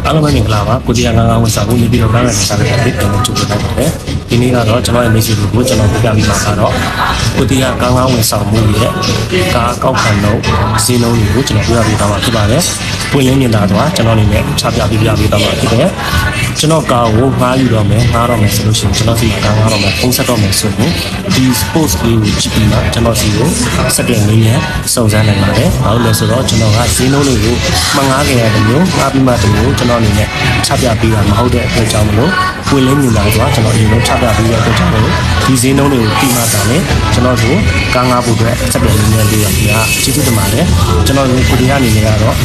အားလုံးပဲမင်္ဂလာပါကိုတီးယာငါးငါးဝန်ဆောင်မှုနေပြီးတော့ကားရတဲ့စားတဲ့ဒီပြန်ချုပ်လိုက်ပါတယ်ဒီနေ့ကတော့ကျွန်တော်ရဲ့ message ကိုကျွန်တော်ပြပြပေးမှာကတော့ကိုတီးယာကားငါးဝန်ဆောင်မှုရဲ့ကားကောက်ခံတော့ဈေးနှုန်းတွေကိုကျွန်တော်ပြပြပေးသွားမှာဖြစ်ပါတယ်ပွင့်လင်းမြင်သာစွာကျွန်တော်အနေနဲ့ချပြပေးသွားမှာဖြစ်တယ်ကျွန်တော်ကားကိုငှားယူတော့မယ်ဆိုလို့ရှိရင်ကျွန်တော်စီမှာကားငှားတော့မယ်ပုံဆက်တော့မယ်ဆိုရင်ဒီ sports လေးကိုကြည့်ပြီးမှကျွန်တော်စီကိုစက်တဲ့နည်းနဲ့စုံစမ်းနိုင်ပါတယ်ဘာလို့လဲဆိုတော့ကျွန်တော်ကဈေးနှုန်းတွေကိုမငှားခင်ရတယ်မျိုးငှားပြီးမှတမျိုးကျွန်တော်အနေနဲ့ချပြပေးတာမဟုတ်တဲ့အတွက်ကြောင့်မလို့ပွင့်လင်းမြင်သာစွာကျွန်တော်အရင်ဆုံးချပြပေးရတဲ့အတွက်ကြောင့်မလို့ဒီဈေးနှုန်းတွေကိုပြီးမှတာနဲ့ကျွန်တော်တို့ကားငှားဖို့အတွက်စက်တဲ့နည်းနဲ့လေးရပြကျေးဇူးတင်ပါတယ်ကျွန်တော်တို့ကိုဒီကနေနေကတော့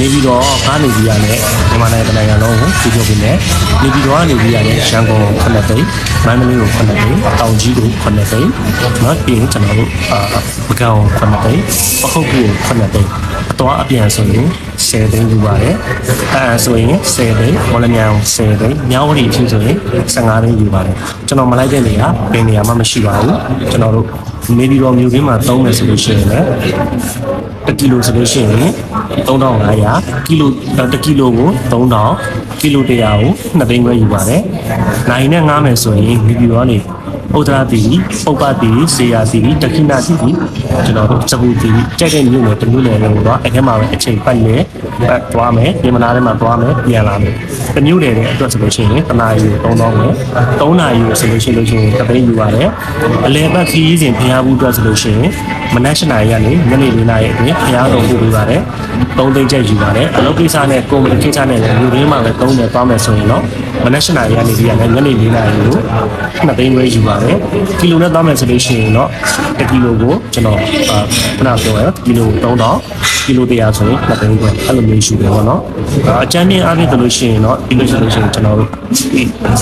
နေပြီးတော့ကားနေပြီးရတဲ့မြန်မာနိုင်ငံလုံးကိုပြောပြမယ်နေပြီးတော့နေပြီးရတဲ့ရန်ကုန်ခဏသိမ်းမန္တလေးကိုခဏသိမ်းတောင်ကြီးကိုခဏသိမ်းနော်ပြီးရင်ကျွန်တော်တို့ပကံခဏသိမ်းပခုတ်ကိုခဏသိမ်းအတော်အပြန်ဆိုရင်10သိန်းယူပါတယ်ဆိုရင်10သိန်းမော်လမြိုင်10သိန်းမြောင်းဝတီဖြစ်ဆိုရင်15သိန်းယူပါတယ်ကျွန်တော်မလိုက်တဲ့နေရာဘယ်နေရာမှမရှိပါဘူးကျွန်တော်တို့နေပြီးတော့မြို့ရင်းမှာသုံးမယ်ဆိုလို့ရှိရင်လည်း1ကီလိုဆိုလို့ရှိရင်3500ကီလို1ကီလိုကို3000ကီလို100ကို2သိန်းပဲယူပါတယ်နိုင်နဲ့ငားမယ်ဆိုရင်နေပြီးတော့နေဥဒရာတီပုပ္ပတီစေယာတီတခိနာတီကျွန်တော်တို့စပူတီကြိုက်တဲ့မြို့နယ်တမျိုးနယ်တွေကိုတော့အဲ့ထဲမှာပဲအချိန်ပတ်နေသွားမယ်ပြင်မနာထဲမှာသွားမယ်ပြန်လာမယ်တမျိုးနယ်တဲ့အတွက်ဆိုလို့ရှိရင်တနာရီ3000ပဲ3နာရီဆိုလို့ရှိရင်တသိန်းယူပါတယ်အလဲပတ်ခီးစဉ်ဖျားဘူးအတွက်ဆိုလို့ရှိရင်မနက်7နာရီကနေညနေ4နာရီအတွင်းဖျားတော်ပို့ပေးပါတယ်3သိန်းကျပ်ယူပါတယ်အလုပ်ကိစ္စနဲ့ကုမ္ပဏီကိစ္စနဲ့လည်းမြို့ရင်းမှာပဲ3နယ်သွားမယ်ဆိုရင်တော့မနက်7နာရီကနေပြီးရတဲ့ညနေ4နာရီကို2သိန်းပဲယူပါတယ်ကီလိုနဲ့သွားမယ်ဆိုလို့ရှိရင်တော့1ကီလိုကိုကျွန်တော်ခုနပြောရကီလို3000ကီလို100ဆိုရင်2သိန်းပဲအဲ့လိုမျိုးယူတယ်ပေါ့နော်အကြမ်းမြင့်အားဖြင့်ဆိုလို့ရှိရင်တော့ဒီလိုဆိုလို့ရှိရင်ကျွန်တော်တို့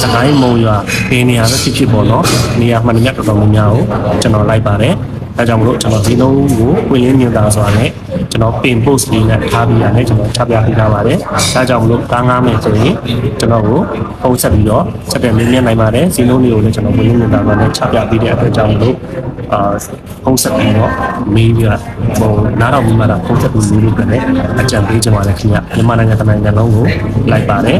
စကိုင်းမုံရွာဘယ်နေရာပဲဖြစ်ပေါ့နော်နေရာမှန်များတော်တော်များများကိုကျွန်တော်လိုက်ပါတယ်အဲကြောင့်မလို့ကျွန်တော်ဒီလုံးကိုပွင့်လင်းမြင်သာစွာနဲ့ကျွန်တော် pin post လေးနဲ့ထားပြီးရတယ်ကျွန်တော်ချပြပေးထားပါတယ်အဲကြောင့်မလို့ကားငားမယ်ဆိုရင်ကျွန်တော်ကိုပုံဆက်ပြီးတော့ဆက်တဲ့မြင်နိုင်ပါတယ်စီလုံးလေးကိုလည်းကျွန်တော်ပွင့်လင်းမြင်သာစွာနဲ့ချပြပေးတဲ့အတွက်ကြောင့်မလို့ပုံဆက်ပြီးတော့မေးပြီးတော့နားတော်မိမတာပုံဆက်ပြီးမေးလို့လည်းအကြံပေးကြပါလေခင်ဗျမြန်မာနိုင်ငံတနိုင်ငံလုံးကိုလိုက်ပါတယ်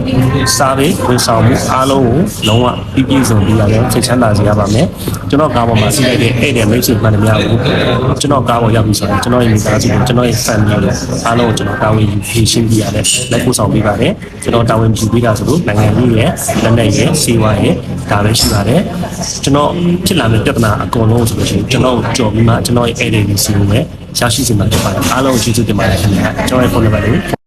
စားပြီးဝန်ဆောင်မှုအားလုံးကိုလုံးဝပြည့်စုံပြီးရတဲ့စိတ်ချမ်းသာစေရပါမယ်ကျွန်တော်ကားပေါ်မှာစီးလိုက်တဲ့အဲ့တဲ့မိတ်ဆွေမှန်သမျှကိုကျွန်တော်ကားပေါ်ရောက်ပြီဆိုရင်ကျွန်တော်ရဲ့မိသားစုကိုကျွန်တော်ရဲ့ family ကိုအားလုံးကိုကျွန်တော်တာဝန်ယူဖြည့်ရှင်းပြရတဲ့လက်ပို့ဆောင်ပေးပါတယ်ကျွန်တော်တာဝန်ယူပေးတာဆိုလို့နိုင်ငံကြီးရဲ့လက်နက်ရဲ့စေဝါရဲ့ဒါပဲရှိပါတယ်ကျွန်တော်ဖြစ်လာမယ့်ပြဿနာအကုန်လုံးဆိုလို့ရှိရင်ကျွန်တော်ကြော်ပြီးမှကျွန်တော်ရဲ့ edit စီကိုပဲရရှိစေမှာဖြစ်ပါတယ်အားလုံးကျေးဇူးတင်ပါတယ်ခင်ဗျာကျွန်တော်ရဲ့ phone number လေး